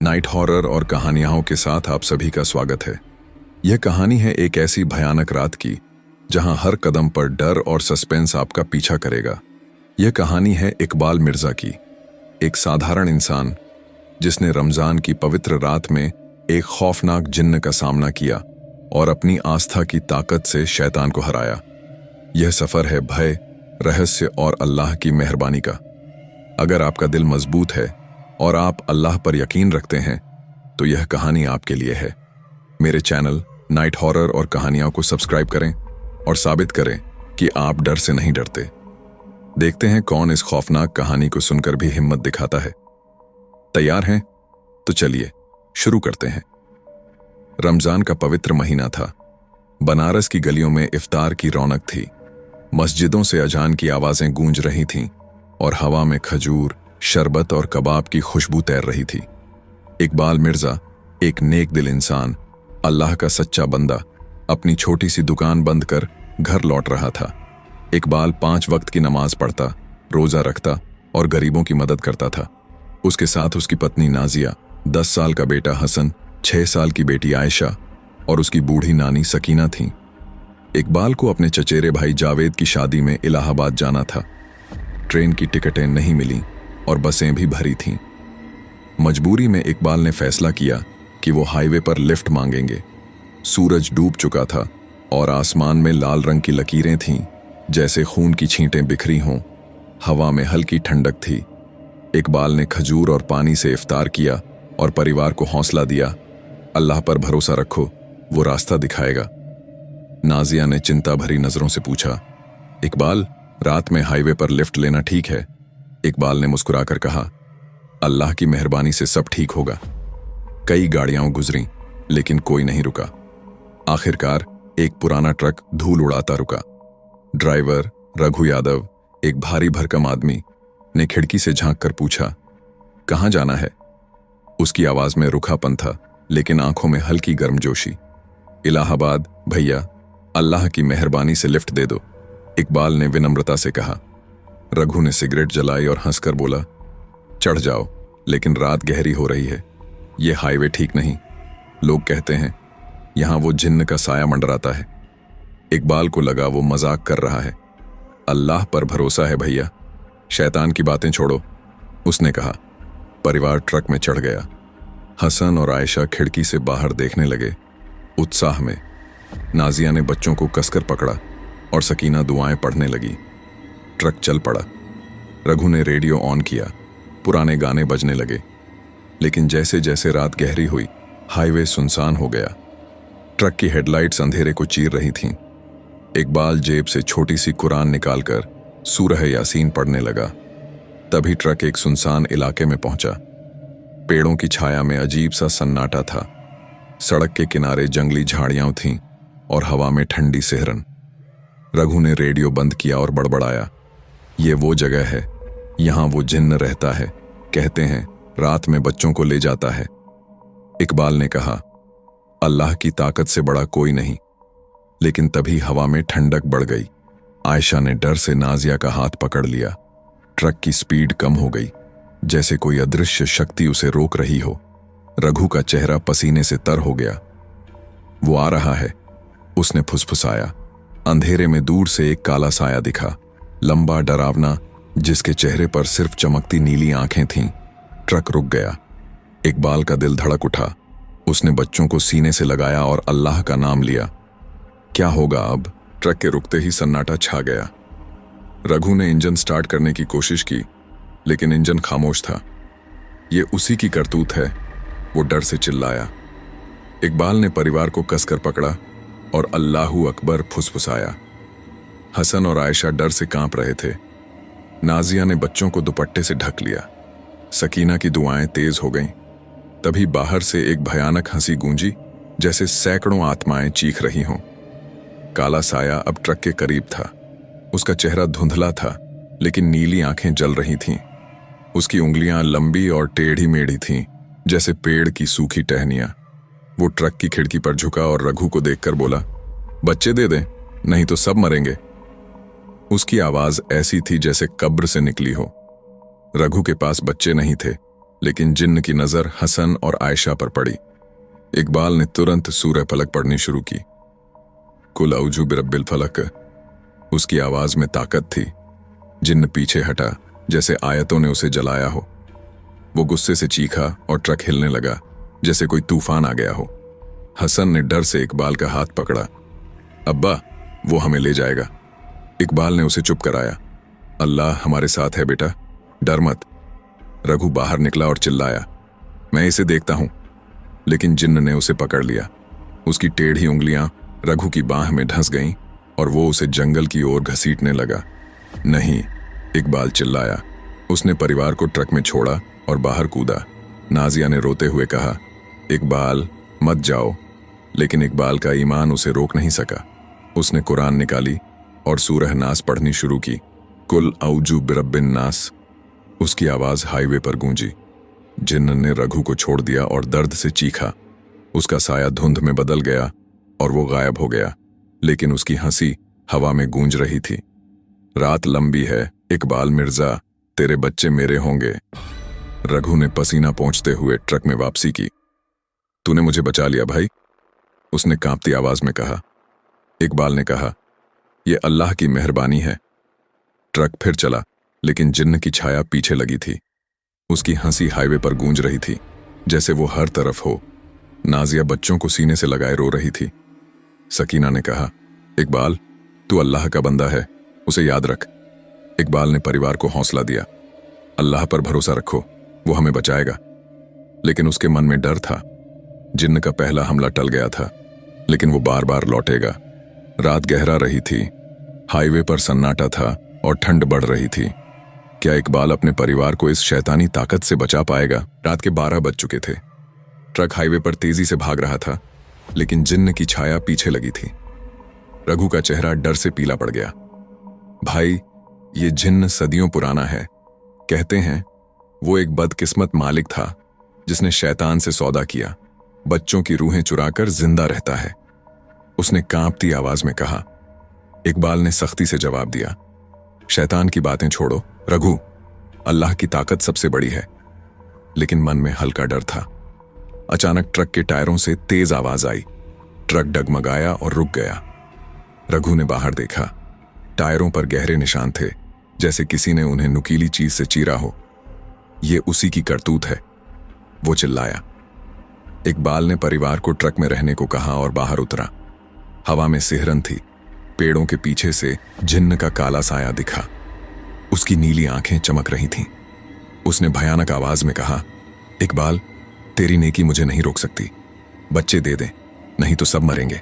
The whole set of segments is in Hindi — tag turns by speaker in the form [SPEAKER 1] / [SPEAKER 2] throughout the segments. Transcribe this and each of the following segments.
[SPEAKER 1] नाइट हॉरर और कहानियों के साथ आप सभी का स्वागत है। यह कहानी है एक ऐसी भयानक रात की जहां हर कदम पर डर और सस्पेंस आपका पीछा करेगा। यह कहानी है इकबाल मिर्जा की, एक साधारण इंसान जिसने रमजान की पवित्र रात में एक खौफनाक जिन्न का सामना किया और अपनी आस्था की ताकत से शैतान को हराया। यह सफर है भय, रहस्य और अल्लाह की मेहरबानी का। अगर आपका दिल मजबूत है और आप अल्लाह पर यकीन रखते हैं तो यह कहानी आपके लिए है। मेरे चैनल नाइट हॉरर और कहानियों को सब्सक्राइब करें और साबित करें कि आप डर से नहीं डरते। देखते हैं कौन इस खौफनाक कहानी को सुनकर भी हिम्मत दिखाता है। तैयार हैं? तो चलिए शुरू करते हैं। रमजान का पवित्र महीना था। बनारस की गलियों में इफ्तार की रौनक थी। मस्जिदों से अजान की आवाजें गूंज रही थीं और हवा में खजूर, शरबत और कबाब की खुशबू तैर रही थी। इकबाल मिर्जा, एक नेक दिल इंसान, अल्लाह का सच्चा बंदा, अपनी छोटी सी दुकान बंद कर घर लौट रहा था। इकबाल 5 वक्त की नमाज पढ़ता, रोजा रखता और गरीबों की मदद करता था। उसके साथ उसकी पत्नी नाजिया, 10 साल का बेटा हसन, 6 साल की बेटी आयशा और उसकी बूढ़ी नानी सकीना थीं। इकबाल को अपने चचेरे भाई जावेद की शादी में इलाहाबाद जाना था। ट्रेन की टिकटें नहीं मिलीं और बसें भी भरी थीं। मजबूरी में इकबाल ने फैसला किया कि वो हाईवे पर लिफ्ट मांगेंगे। सूरज डूब चुका था और आसमान में लाल रंग की लकीरें थीं, जैसे खून की छींटें बिखरी हों। हवा में हल्की ठंडक थी। इकबाल ने खजूर और पानी से इफ्तार किया और परिवार को हौसला दिया, अल्लाह पर भरोसा रखो, वो रास्ता दिखाएगा। नाजिया ने चिंता भरी नजरों से पूछा, इकबाल, रात में हाईवे पर लिफ्ट लेना ठीक है? इकबाल ने मुस्कुराकर कहा, अल्लाह की मेहरबानी से सब ठीक होगा। कई गाड़ियां गुजरीं, लेकिन कोई नहीं रुका। आखिरकार एक पुराना ट्रक धूल उड़ाता रुका। ड्राइवर रघु यादव, एक भारी भरकम आदमी, ने खिड़की से झांककर पूछा, कहां जाना है? उसकी आवाज में रुखापन था, लेकिन आंखों में हल्की गर्मजोशी। इलाहाबाद भैया, अल्लाह की मेहरबानी से लिफ्ट दे दो, इकबाल ने विनम्रता से कहा। रघु ने सिगरेट जलाई और हंसकर बोला, चढ़ जाओ, लेकिन रात गहरी हो रही है, ये हाईवे ठीक नहीं। लोग कहते हैं यहां वो जिन्न का साया मंडराता है। इकबाल को लगा वो मजाक कर रहा है। अल्लाह पर भरोसा है भैया, शैतान की बातें छोड़ो, उसने कहा। परिवार ट्रक में चढ़ गया। हसन और आयशा खिड़की से बाहर देखने लगे, उत्साह में। नाजिया ने बच्चों को कसकर पकड़ा और सकीना दुआएं पढ़ने लगी। ट्रक चल पड़ा। रघु ने रेडियो ऑन किया। पुराने गाने बजने लगे। लेकिन जैसे जैसे रात गहरी हुई, हाईवे सुनसान हो गया। ट्रक की हेडलाइट्स अंधेरे को चीर रही थीं। इकबाल जेब से छोटी सी कुरान निकालकर सूरह यासीन पढ़ने लगा। तभी ट्रक एक सुनसान इलाके में पहुंचा। पेड़ों की छाया में अजीब सा सन्नाटा था। सड़क के किनारे जंगली झाड़ियां थीं और हवा में ठंडी सिहरन। रघु ने रेडियो बंद किया और बड़बड़ाया, ये वो जगह है, यहां वो जिन्न रहता है, कहते हैं रात में बच्चों को ले जाता है। इकबाल ने कहा, अल्लाह की ताकत से बड़ा कोई नहीं। लेकिन तभी हवा में ठंडक बढ़ गई। आयशा ने डर से नाजिया का हाथ पकड़ लिया। ट्रक की स्पीड कम हो गई, जैसे कोई अदृश्य शक्ति उसे रोक रही हो। रघु का चेहरा पसीने से तर हो गया। वो आ रहा है, उसने फुसफुसाया। अंधेरे में दूर से एक काला साया दिखा, लंबा, डरावना, जिसके चेहरे पर सिर्फ चमकती नीली आंखें थीं। ट्रक रुक गया। इकबाल का दिल धड़क उठा। उसने बच्चों को सीने से लगाया और अल्लाह का नाम लिया। क्या होगा अब? ट्रक के रुकते ही सन्नाटा छा गया। रघु ने इंजन स्टार्ट करने की कोशिश की, लेकिन इंजन खामोश था। ये उसी की करतूत है, वो डर से चिल्लाया। इकबाल ने परिवार को कसकर पकड़ा और अल्लाहू अकबर फुसफुसाया। हसन और आयशा डर से कांप रहे थे। नाजिया ने बच्चों को दुपट्टे से ढक लिया। सकीना की दुआएं तेज हो गईं। तभी बाहर से एक भयानक हंसी गूंजी, जैसे सैकड़ों आत्माएं चीख रही हों। काला साया अब ट्रक के करीब था। उसका चेहरा धुंधला था, लेकिन नीली आंखें जल रही थीं। उसकी उंगलियां लंबी और टेढ़ी मेढ़ी थीं, जैसे पेड़ की सूखी टहनियां। वो ट्रक की खिड़की पर झुका और रघु को देखकर बोला, बच्चे दे दें, नहीं तो सब मरेंगे। उसकी आवाज ऐसी थी जैसे कब्र से निकली हो। रघु के पास बच्चे नहीं थे, लेकिन जिन्न की नजर हसन और आयशा पर पड़ी। इकबाल ने तुरंत सूरह फलक पढ़नी शुरू की। कुल औजू बिरब्बिल फलक। उसकी आवाज में ताकत थी। जिन्न पीछे हटा, जैसे आयतों ने उसे जलाया हो। वो गुस्से से चीखा और ट्रक हिलने लगा, जैसे कोई तूफान आ गया हो। हसन ने डर से इकबाल का हाथ पकड़ा। अब्बा, वो हमें ले जाएगा। इकबाल ने उसे चुप कराया। अल्लाह हमारे साथ है बेटा, डर मत। रघु बाहर निकला और चिल्लाया, मैं इसे देखता हूं। लेकिन जिन्न ने उसे पकड़ लिया। उसकी टेढ़ी उंगलियां रघु की बाह में धंस गईं और वो उसे जंगल की ओर घसीटने लगा। नहीं, इकबाल चिल्लाया। उसने परिवार को ट्रक में छोड़ा और बाहर कूदा। नाजिया ने रोते हुए कहा, इकबाल मत जाओ। लेकिन इकबाल का ईमान उसे रोक नहीं सका। उसने कुरान निकाली और सूरह नास पढ़नी शुरू की। कुल औजू बिरब्बिन नास। उसकी आवाज हाईवे पर गूंजी। जिन्न ने रघु को छोड़ दिया और दर्द से चीखा। उसका साया धुंध में बदल गया और वो गायब हो गया, लेकिन उसकी हंसी हवा में गूंज रही थी। रात लंबी है इकबाल मिर्जा, तेरे बच्चे मेरे होंगे। रघु ने पसीना पोंछते हुए ट्रक में वापसी की। तूने मुझे बचा लिया भाई, उसने कांपती आवाज में कहा। इकबाल ने कहा, यह अल्लाह की मेहरबानी है। ट्रक फिर चला, लेकिन जिन्न की छाया पीछे लगी थी। उसकी हंसी हाईवे पर गूंज रही थी, जैसे वो हर तरफ हो। नाजिया बच्चों को सीने से लगाए रो रही थी। सकीना ने कहा, इकबाल तू अल्लाह का बंदा है, उसे याद रख। इकबाल ने परिवार को हौसला दिया। अल्लाह पर भरोसा रखो, वो हमें बचाएगा। लेकिन उसके मन में डर था। जिन्न का पहला हमला टल गया था, लेकिन वो बार बार लौटेगा। रात गहरा रही थी, हाईवे पर सन्नाटा था और ठंड बढ़ रही थी। क्या इकबाल अपने परिवार को इस शैतानी ताकत से बचा पाएगा? रात के 12 बज चुके थे। ट्रक हाईवे पर तेजी से भाग रहा था, लेकिन जिन्न की छाया पीछे लगी थी। रघु का चेहरा डर से पीला पड़ गया। भाई, ये जिन्न सदियों पुराना है। कहते हैं वो एक बदकिस्मत मालिक था जिसने शैतान से सौदा किया, बच्चों की रूहें चुराकर जिंदा रहता है, उसने कांपती आवाज में कहा। इकबाल ने सख्ती से जवाब दिया, शैतान की बातें छोड़ो रघु, अल्लाह की ताकत सबसे बड़ी है। लेकिन मन में हल्का डर था। अचानक ट्रक के टायरों से तेज आवाज आई। ट्रक डगमगाया और रुक गया। रघु ने बाहर देखा। टायरों पर गहरे निशान थे, जैसे किसी ने उन्हें नुकीली चीज से चीरा हो। ये उसी की करतूत है, वो चिल्लाया। इकबाल ने परिवार को ट्रक में रहने को कहा और बाहर उतरा। हवा में सिहरन थी। पेड़ों के पीछे से जिन्न का काला साया दिखा। उसकी नीली आंखें चमक रही थीं। उसने भयानक आवाज में कहा, इकबाल तेरी नेकी मुझे नहीं रोक सकती। बच्चे दे दे, नहीं तो सब मरेंगे।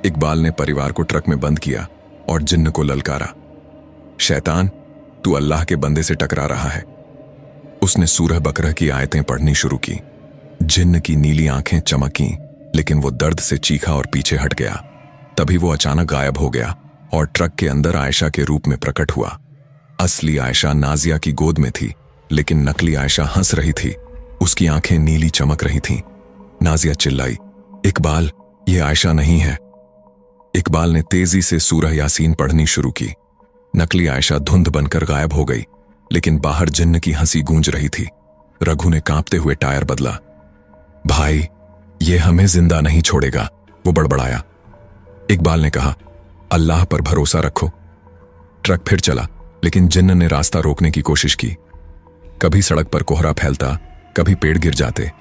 [SPEAKER 1] इकबाल ने परिवार को ट्रक में बंद किया और जिन्न को ललकारा, शैतान तू अल्लाह के बंदे से टकरा रहा है। उसने सूरह बकरा की आयतें पढ़नी शुरू की। जिन्न की नीली आंखें चमकीं, लेकिन वो दर्द से चीखा और पीछे हट गया। तभी वो अचानक गायब हो गया और ट्रक के अंदर आयशा के रूप में प्रकट हुआ। असली आयशा नाजिया की गोद में थी, लेकिन नकली आयशा हंस रही थी। उसकी आंखें नीली चमक रही थीं। नाजिया चिल्लाई, इकबाल ये आयशा नहीं है। इकबाल ने तेजी से सूरह यासीन पढ़नी शुरू की। नकली आयशा धुंध बनकर गायब हो गई, लेकिन बाहर जिन्न की हंसी गूंज रही थी। रघु ने कांपते हुए टायर बदला। भाई ये हमें जिंदा नहीं छोड़ेगा, वो बड़बड़ाया। इकबाल ने कहा, अल्लाह पर भरोसा रखो। ट्रक फिर चला, लेकिन जिन्न ने रास्ता रोकने की कोशिश की। कभी सड़क पर कोहरा फैलता, कभी पेड़ गिर जाते।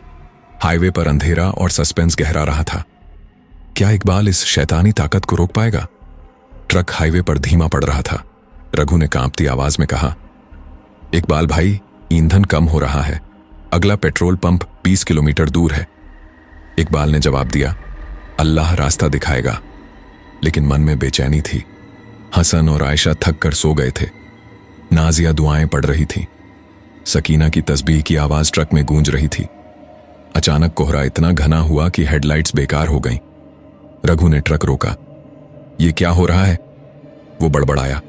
[SPEAKER 1] हाईवे पर अंधेरा और सस्पेंस गहरा रहा था। क्या इकबाल इस शैतानी ताकत को रोक पाएगा? ट्रक हाईवे पर धीमा पड़ रहा था। रघु ने कांपती आवाज में कहा, इकबाल भाई ईंधन कम हो रहा है, अगला पेट्रोल पंप 20 किलोमीटर दूर है। इकबाल ने जवाब दिया, अल्लाह रास्ता दिखाएगा। लेकिन मन में बेचैनी थी। हसन और आयशा थक कर सो गए थे। नाजिया दुआएं पढ़ रही थी। सकीना की तस्बीह की आवाज ट्रक में गूंज रही थी। अचानक कोहरा इतना घना हुआ कि हेडलाइट्स बेकार हो गईं। रघु ने ट्रक रोका। ये क्या हो रहा है? वो बड़बड़ाया।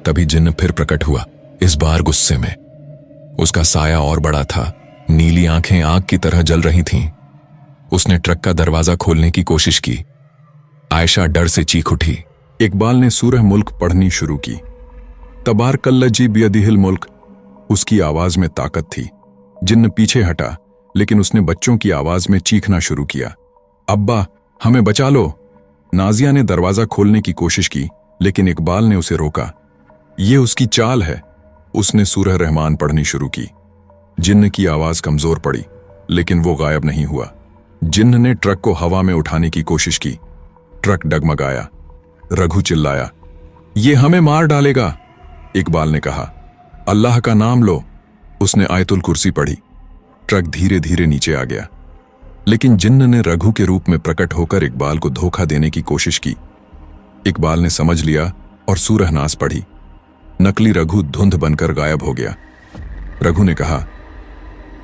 [SPEAKER 1] तभी जिन्न फिर प्रकट हुआ, इस बार गुस्से में। उसका साया और बड़ा था। नीली आंखें आग की तरह जल रही थीं। उसने ट्रक का दरवाजा खोलने की कोशिश की। आयशा डर से चीख उठी। इकबाल ने सूरह मुल्क पढ़नी शुरू की। तबारकल्लजी बियदिहिल मुल्क। उसकी आवाज में ताकत थी। जिन्न पीछे हटा, लेकिन उसने बच्चों की आवाज में चीखना शुरू किया, अब्बा, हमें बचा लो। नाजिया ने दरवाजा खोलने की कोशिश की, लेकिन इकबाल ने उसे रोका। ये उसकी चाल है। उसने सूरह रहमान पढ़नी शुरू की। जिन्न की आवाज कमजोर पड़ी, लेकिन वो गायब नहीं हुआ। जिन्न ने ट्रक को हवा में उठाने की कोशिश की। ट्रक डगमगाया। रघु चिल्लाया, ये हमें मार डालेगा। इकबाल ने कहा, अल्लाह का नाम लो। उसने आयतुल कुर्सी पढ़ी। ट्रक धीरे धीरे नीचे आ गया, लेकिन जिन्न ने रघु के रूप में प्रकट होकर इकबाल को धोखा देने की कोशिश की। इकबाल ने समझ लिया और सूरह नास पढ़ी। नकली रघु धुंध बनकर गायब हो गया। रघु ने कहा,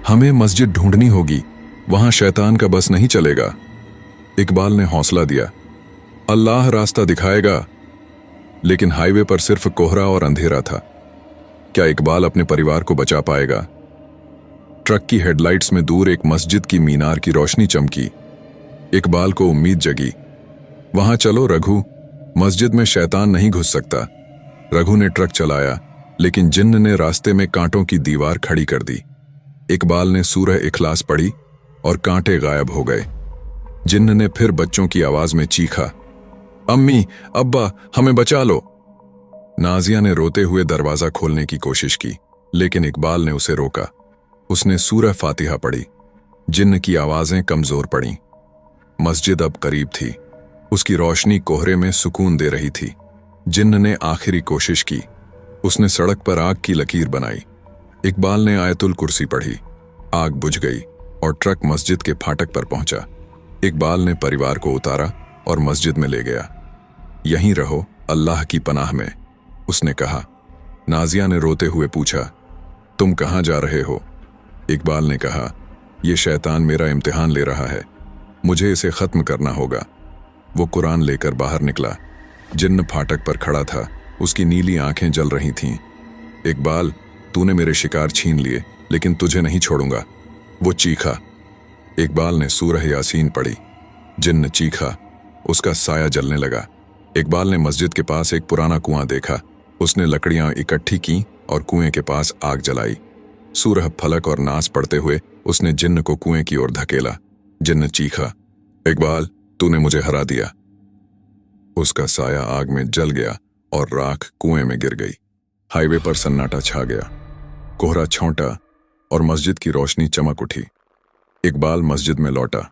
[SPEAKER 1] हमें मस्जिद ढूंढनी होगी, वहां शैतान का बस नहीं चलेगा। इकबाल ने हौसला दिया, अल्लाह रास्ता दिखाएगा। लेकिन हाईवे पर सिर्फ कोहरा और अंधेरा था। क्या इकबाल अपने परिवार को बचा पाएगा? ट्रक की हेडलाइट्स में दूर एक मस्जिद की मीनार की रोशनी चमकी। इकबाल को उम्मीद जगी। वहां चलो रघु, मस्जिद में शैतान नहीं घुस सकता। रघु ने ट्रक चलाया, लेकिन जिन्न ने रास्ते में कांटों की दीवार खड़ी कर दी। इकबाल ने सूरह इखलास पढ़ी और कांटे गायब हो गए। जिन्न ने फिर बच्चों की आवाज में चीखा, अम्मी, अब्बा, हमें बचा लो। नाजिया ने रोते हुए दरवाजा खोलने की कोशिश की, लेकिन इकबाल ने उसे रोका। उसने सूरह फातिहा पढ़ी। जिन्न की आवाजें कमजोर पड़ीं। मस्जिद अब करीब थी। उसकी रोशनी कोहरे में सुकून दे रही थी। जिन्न ने आखिरी कोशिश की। उसने सड़क पर आग की लकीर बनाई। इकबाल ने आयतुल कुर्सी पढ़ी। आग बुझ गई और ट्रक मस्जिद के फाटक पर पहुंचा। इकबाल ने परिवार को उतारा और मस्जिद में ले गया। यहीं रहो, अल्लाह की पनाह में, उसने कहा। नाजिया ने रोते हुए पूछा, तुम कहां जा रहे हो? इकबाल ने कहा, यह शैतान मेरा इम्तिहान ले रहा है, मुझे इसे खत्म करना होगा। वो कुरान लेकर बाहर निकला। जिन्न फाटक पर खड़ा था। उसकी नीली आंखें जल रही थीं। इकबाल, तूने मेरे शिकार छीन लिए, लेकिन तुझे नहीं छोड़ूंगा, वो चीखा। इकबाल ने सूरह यासीन पढ़ी। जिन्न चीखा। उसका साया जलने लगा। इकबाल ने मस्जिद के पास एक पुराना कुआं देखा। उसने लकड़ियां इकट्ठी की और कुएं के पास आग जलाई। सूरह फलक और नास पढ़ते हुए उसने जिन्न को कुएं की ओर धकेला। जिन्न चीखा, इकबाल, तूने मुझे हरा दिया। उसका साया आग में जल गया और राख कुएं में गिर गई। हाईवे पर सन्नाटा छा गया। कोहरा छौंटा और मस्जिद की रोशनी चमक उठी। इकबाल मस्जिद में लौटा।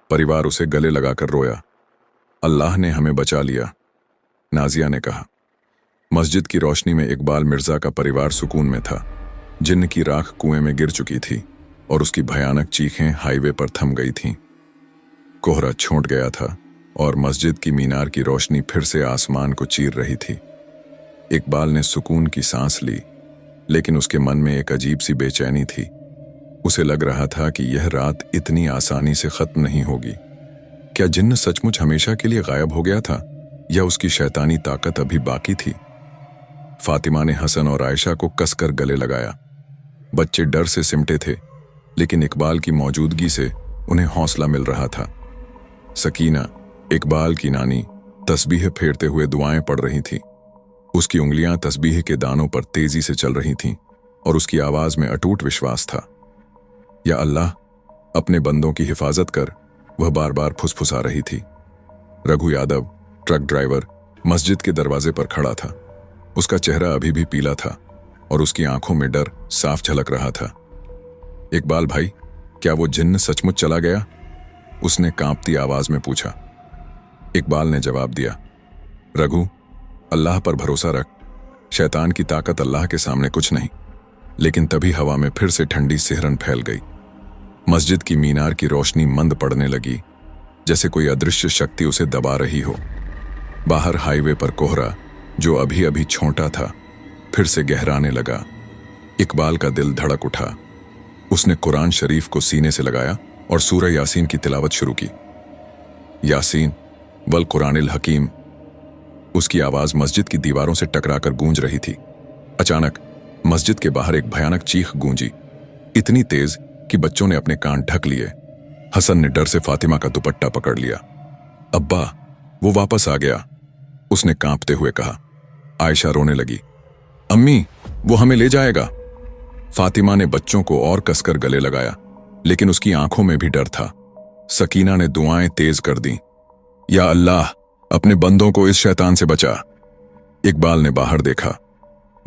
[SPEAKER 1] परिवार उसे गले लगाकर रोया। अल्लाह ने हमें बचा लिया, नाजिया ने कहा। मस्जिद की रोशनी में इकबाल मिर्जा का परिवार सुकून में था। जिन्न की राख कुएं में गिर चुकी थी और उसकी भयानक चीखें हाईवे पर थम गई थीं। कोहरा छूट गया था और मस्जिद की मीनार की रोशनी फिर से आसमान को चीर रही थी। इकबाल ने सुकून की सांस ली, लेकिन उसके मन में एक अजीब सी बेचैनी थी। उसे लग रहा था कि यह रात इतनी आसानी से खत्म नहीं होगी। क्या जिन्न सचमुच हमेशा के लिए गायब हो गया था, या उसकी शैतानी ताकत अभी बाकी थी? फातिमा ने हसन और आयशा को कसकर गले लगाया। बच्चे डर से सिमटे थे, लेकिन इकबाल की मौजूदगी से उन्हें हौसला मिल रहा था। सकीना, इकबाल की नानी, तस्बीह फेरते हुए दुआएं पढ़ रही थी। उसकी उंगलियां तस्बीह के दानों पर तेजी से चल रही थीं और उसकी आवाज में अटूट विश्वास था। या अल्लाह, अपने बंदों की हिफाजत कर, वह बार बार फुसफुसा रही थी। रघु यादव, ट्रक ड्राइवर, मस्जिद के दरवाजे पर खड़ा था। उसका चेहरा अभी भी पीला था और उसकी आंखों में डर साफ झलक रहा था। इकबाल भाई, क्या वो जिन्न सचमुच चला गया? उसने कांपती आवाज में पूछा। इकबाल ने जवाब दिया, रघु, अल्लाह पर भरोसा रख। शैतान की ताकत अल्लाह के सामने कुछ नहीं। लेकिन तभी हवा में फिर से ठंडी सिहरन फैल गई। मस्जिद की मीनार की रोशनी मंद पड़ने लगी, जैसे कोई अदृश्य शक्ति उसे दबा रही हो। बाहर हाईवे पर कोहरा, जो अभी अभी छोटा था, फिर से गहराने लगा। इकबाल का दिल धड़क उठा। उसने कुरान शरीफ को सीने से लगाया और सूरह यासीन की तिलावत शुरू की। यासीन वल कुरानिल हकीम। उसकी आवाज मस्जिद की दीवारों से टकराकर गूंज रही थी। अचानक मस्जिद के बाहर एक भयानक चीख गूंजी, इतनी तेज कि बच्चों ने अपने कान ढक लिए। हसन ने डर से फातिमा का दुपट्टा पकड़ लिया। अब्बा, वो वापस आ गया, उसने कांपते हुए कहा। आयशा रोने लगी। अम्मी, वो हमें ले जाएगा। फातिमा ने बच्चों को और कसकर गले लगाया, लेकिन उसकी आंखों में भी डर था। सकीना ने दुआएं तेज कर दी, या अल्लाह, अपने बंदों को इस शैतान से बचा। इकबाल ने बाहर देखा।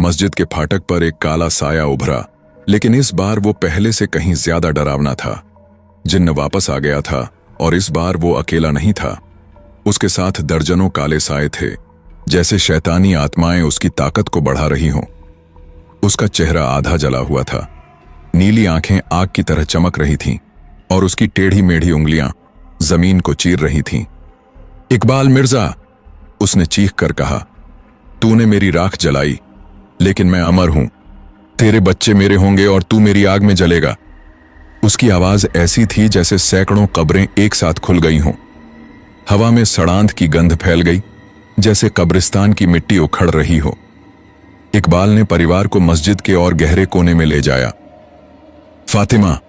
[SPEAKER 1] मस्जिद के फाटक पर एक काला साया उभरा, लेकिन इस बार वो पहले से कहीं ज्यादा डरावना था। जिन्न वापस आ गया था और इस बार वो अकेला नहीं था। उसके साथ दर्जनों काले साए थे, जैसे शैतानी आत्माएं उसकी ताकत को बढ़ा रही हों। उसका चेहरा आधा जला हुआ था, नीली आंखें आग की तरह चमक रही थीं और उसकी टेढ़ी मेढ़ी उंगलियां जमीन को चीर रही थीं। इकबाल मिर्जा, उसने चीख कर कहा, तूने मेरी राख जलाई, लेकिन मैं अमर हूं। तेरे बच्चे मेरे होंगे और तू मेरी आग में जलेगा। उसकी आवाज ऐसी थी जैसे सैकड़ों कब्रें एक साथ खुल गई हों। हवा में सड़ांध की गंध फैल गई, जैसे कब्रिस्तान की मिट्टी उखड़ रही हो। इकबाल ने परिवार को मस्जिद के और गहरे कोने में ले जाया। फातिमा,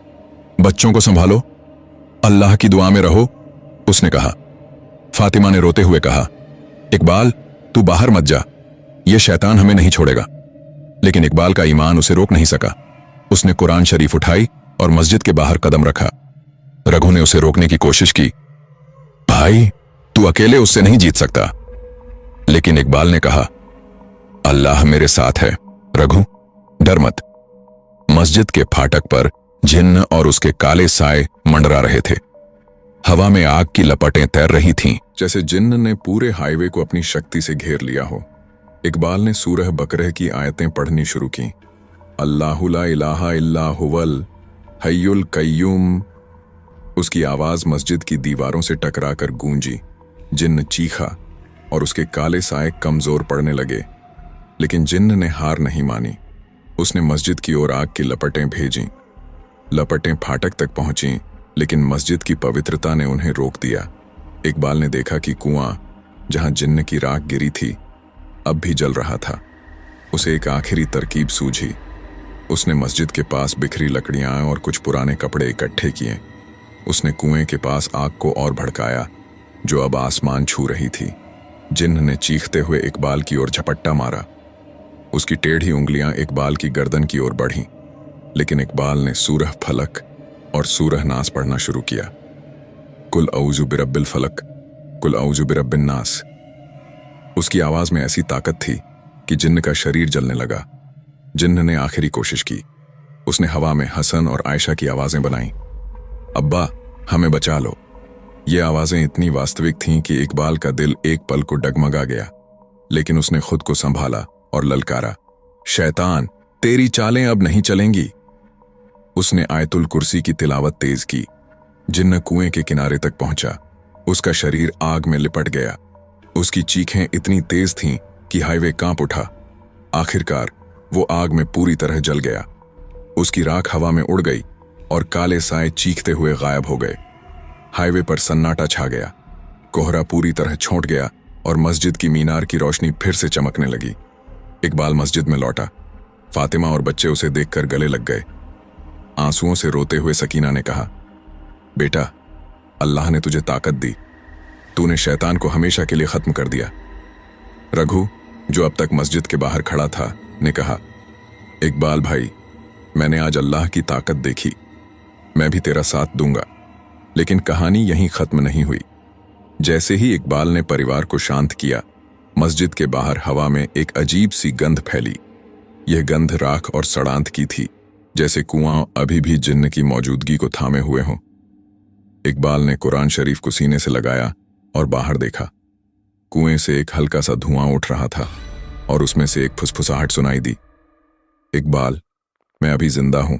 [SPEAKER 1] बच्चों को संभालो, अल्लाह की दुआ में रहो, उसने कहा। फातिमा ने रोते हुए कहा, इकबाल, तू बाहर मत जा, यह शैतान हमें नहीं छोड़ेगा। लेकिन इकबाल का ईमान उसे रोक नहीं सका। उसने कुरान शरीफ उठाई और मस्जिद के बाहर कदम रखा। रघु ने उसे रोकने की कोशिश की। भाई, तू अकेले उससे नहीं जीत सकता। लेकिन इकबाल ने कहा, अल्लाह मेरे साथ है, रघु, डर मत। मस्जिद के फाटक पर जिन्न और उसके काले साए मंडरा रहे थे। हवा में आग की लपटें तैर रही थीं, जैसे जिन्न ने पूरे हाईवे को अपनी शक्ति से घेर लिया हो। इकबाल ने सूरह बकरह की आयतें पढ़नी शुरू की। अल्लाहु ला इलाहा इल्ला हुवल हय्युल कय्यूम। उसकी आवाज मस्जिद की दीवारों से टकराकर गूंजी। जिन्न चीखा और उसके काले साए कमजोर पड़ने लगे, लेकिन जिन्न ने हार नहीं मानी। उसने मस्जिद की ओर आग की लपटें भेजीं। लपटें फाटक तक पहुंची, लेकिन मस्जिद की पवित्रता ने उन्हें रोक दिया। इकबाल ने देखा कि कुआं, जहां जिन्न की राख गिरी थी, अब भी जल रहा था। उसे एक आखिरी तरकीब सूझी। उसने मस्जिद के पास बिखरी लकड़ियां और कुछ पुराने कपड़े इकट्ठे किए। उसने कुएं के पास आग को और भड़काया, जो अब आसमान छू रही थी। जिन्न ने चीखते हुए इकबाल की ओर झपट्टा मारा। उसकी टेढ़ी उंगलियां इकबाल की गर्दन की ओर बढ़ीं, लेकिन इकबाल ने सूरह फलक और सूरह नास पढ़ना शुरू किया। कुल औजु बिरब्बिल फलक, कुल औजु बिरब्बिन नास। उसकी आवाज में ऐसी ताकत थी कि जिन्न का शरीर जलने लगा। जिन्न ने आखिरी कोशिश की। उसने हवा में हसन और आयशा की आवाजें बनाई। अब्बा, हमें बचा लो। ये आवाजें इतनी वास्तविक थीं कि इकबाल का दिल एक पल को डगमगा गया, लेकिन उसने खुद को संभाला और ललकारा, शैतान, तेरी चालें अब नहीं चलेंगी। उसने आयतुल कुर्सी की तिलावत तेज की। जिन्न कुएं के किनारे तक पहुंचा। उसका शरीर आग में लिपट गया। उसकी चीखें इतनी तेज थीं कि हाईवे कांप उठा। आखिरकार वो आग में पूरी तरह जल गया। उसकी राख हवा में उड़ गई और काले साए चीखते हुए गायब हो गए। हाईवे पर सन्नाटा छा गया। कोहरा पूरी तरह छोंट गया और मस्जिद की मीनार की रोशनी फिर से चमकने लगी। इकबाल मस्जिद में लौटा। फातिमा और बच्चे उसे देखकर गले लग गए। आंसुओं से रोते हुए सकीना ने कहा, बेटा, अल्लाह ने तुझे ताकत दी। तूने शैतान को हमेशा के लिए खत्म कर दिया। रघु, जो अब तक मस्जिद के बाहर खड़ा था, ने कहा, इकबाल भाई, मैंने आज अल्लाह की ताकत देखी। मैं भी तेरा साथ दूंगा। लेकिन कहानी यहीं खत्म नहीं हुई। जैसे ही इकबाल ने परिवार को शांत किया, मस्जिद के बाहर हवा में एक अजीब सी गंध फैली। यह गंध राख और सड़ांत की थी, जैसे कुआं अभी भी जिन्न की मौजूदगी को थामे हुए हों। इकबाल ने कुरान शरीफ को सीने से लगाया और बाहर देखा। कुएं से एक हल्का सा धुआं उठ रहा था और उसमें से एक फुसफुसाहट सुनाई दी। इकबाल, मैं अभी जिंदा हूं।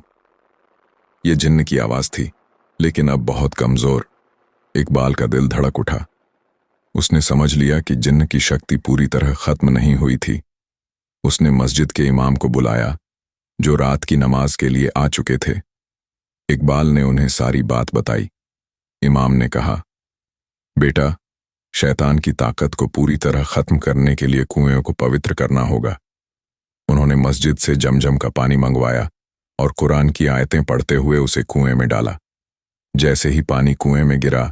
[SPEAKER 1] यह जिन्न की आवाज थी, लेकिन अब बहुत कमजोर। इकबाल का दिल धड़क उठा। उसने समझ लिया कि जिन्न की शक्ति पूरी तरह खत्म नहीं हुई थी। उसने मस्जिद के इमाम को बुलाया, जो रात की नमाज के लिए आ चुके थे। इकबाल ने उन्हें सारी बात बताई। इमाम ने कहा, बेटा, शैतान की ताकत को पूरी तरह खत्म करने के लिए कुएं को पवित्र करना होगा। उन्होंने मस्जिद से जमजम का पानी मंगवाया और कुरान की आयतें पढ़ते हुए उसे कुएं में डाला। जैसे ही पानी कुएं में गिरा,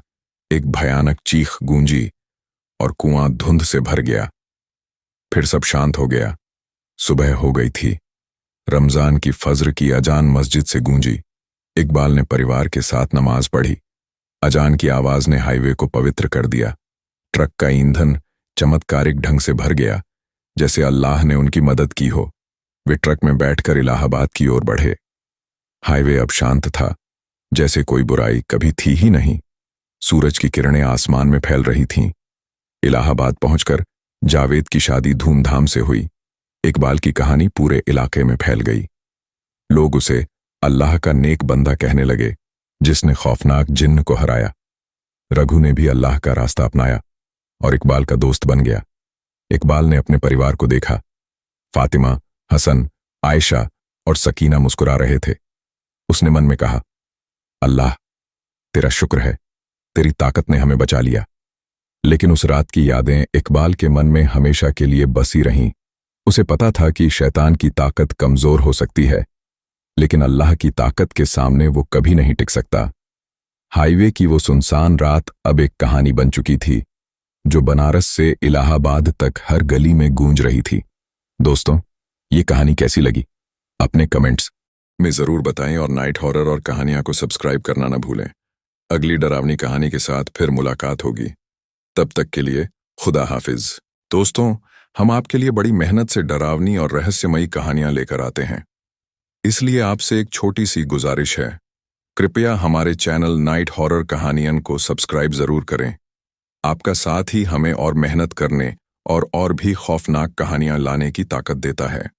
[SPEAKER 1] एक भयानक चीख गूंजी और कुआं धुंध से भर गया। फिर सब शांत हो गया। सुबह हो गई थी। रमजान की फज्र की अजान मस्जिद से गूंजी। इकबाल ने परिवार के साथ नमाज पढ़ी। अजान की आवाज ने हाईवे को पवित्र कर दिया। ट्रक का ईंधन चमत्कारिक ढंग से भर गया, जैसे अल्लाह ने उनकी मदद की हो। वे ट्रक में बैठकर इलाहाबाद की ओर बढ़े। हाईवे अब शांत था, जैसे कोई बुराई कभी थी ही नहीं। सूरज की किरणें आसमान में फैल रही थीं। इलाहाबाद पहुंचकर जावेद की शादी धूमधाम से हुई। इकबाल की कहानी पूरे इलाके में फैल गई। लोग उसे अल्लाह का नेक बंदा कहने लगे, जिसने खौफनाक जिन्न को हराया। रघु ने भी अल्लाह का रास्ता अपनाया और इकबाल का दोस्त बन गया। इकबाल ने अपने परिवार को देखा। फातिमा, हसन, आयशा और सकीना मुस्कुरा रहे थे। उसने मन में कहा, अल्लाह तेरा शुक्र है, तेरी ताकत ने हमें बचा लिया। लेकिन उस रात की यादें इकबाल के मन में हमेशा के लिए बसी रहीं। उसे पता था कि शैतान की ताकत कमजोर हो सकती है, लेकिन अल्लाह की ताकत के सामने वो कभी नहीं टिक सकता। हाईवे की वो सुनसान रात अब एक कहानी बन चुकी थी, जो बनारस से इलाहाबाद तक हर गली में गूंज रही थी। दोस्तों, ये कहानी कैसी लगी? अपने कमेंट्स में जरूर बताएं और नाइट हॉरर और कहानियां को सब्सक्राइब करना न भूलें। अगली डरावनी कहानी के साथ फिर मुलाकात होगी। तब तक के लिए खुदा हाफिज। दोस्तों, हम आपके लिए बड़ी मेहनत से डरावनी और रहस्यमयी कहानियां लेकर आते हैं, इसलिए आपसे एक छोटी सी गुजारिश है। कृपया हमारे चैनल नाइट हॉरर कहानियन को सब्सक्राइब जरूर करें। आपका साथ ही हमें और मेहनत करने और भी खौफनाक कहानियां लाने की ताकत देता है।